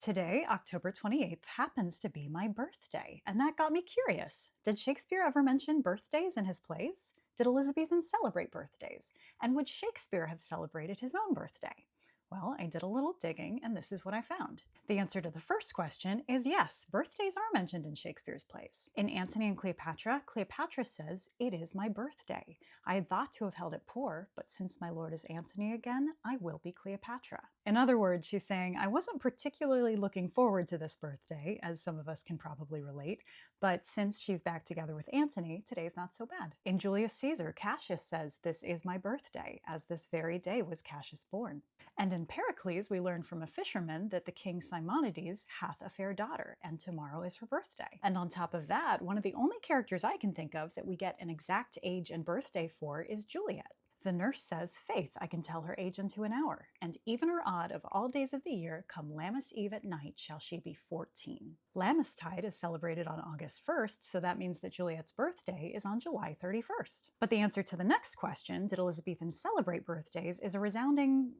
Today, October 28th, happens to be my birthday, and that got me curious. Did Shakespeare ever mention birthdays in his plays? Did Elizabethan celebrate birthdays? And would Shakespeare have celebrated his own birthday? Well, I did a little digging, and this is what I found. The answer to the first question is yes, birthdays are mentioned in Shakespeare's plays. In Antony and Cleopatra, Cleopatra says, "It is my birthday. I had thought to have held it poor, but since my lord is Antony again, I will be Cleopatra." In other words, she's saying, I wasn't particularly looking forward to this birthday, as some of us can probably relate, but since she's back together with Antony, today's not so bad. In Julius Caesar, Cassius says, "This is my birthday," as this very day was Cassius born. And in Pericles, we learn from a fisherman that the king Simonides hath a fair daughter, and tomorrow is her birthday. And on top of that, one of the only characters I can think of that we get an exact age and birthday for is Juliet. The nurse says, "Faith, I can tell her age unto an hour, and even or odd of all days of the year, come Lammas Eve at night, shall she be 14. Lammastide is celebrated on August 1st, so that means that Juliet's birthday is on July 31st. But the answer to the next question, did Elizabethans celebrate birthdays, is a resounding,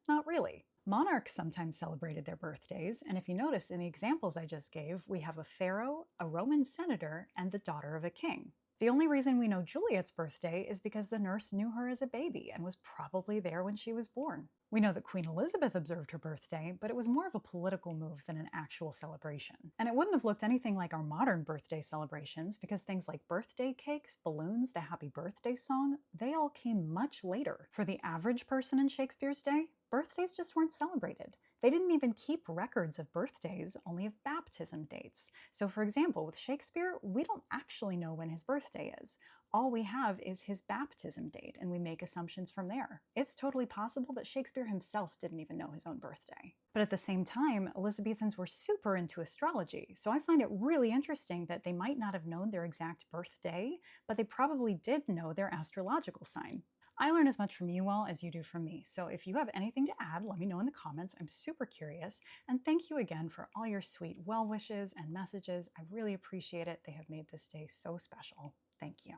not really. Monarchs sometimes celebrated their birthdays, and if you notice in the examples I just gave, we have a pharaoh, a Roman senator, and the daughter of a king. The only reason we know Juliet's birthday is because the nurse knew her as a baby and was probably there when she was born. We know that Queen Elizabeth observed her birthday, but it was more of a political move than an actual celebration. And it wouldn't have looked anything like our modern birthday celebrations because things like birthday cakes, balloons, the happy birthday song, they all came much later. For the average person in Shakespeare's day, birthdays just weren't celebrated. They didn't even keep records of birthdays, only of baptism dates. So for example, with Shakespeare, we don't actually know when his birthday is. All we have is his baptism date, and we make assumptions from there. It's totally possible that Shakespeare himself didn't even know his own birthday. But at the same time, Elizabethans were super into astrology, so I find it really interesting that they might not have known their exact birthday, but they probably did know their astrological sign. I learn as much from you all as you do from me, so if you have anything to add, let me know in the comments. I'm super curious, and thank you again for all your sweet well wishes and messages. I really appreciate it. They have made this day so special. Thank you.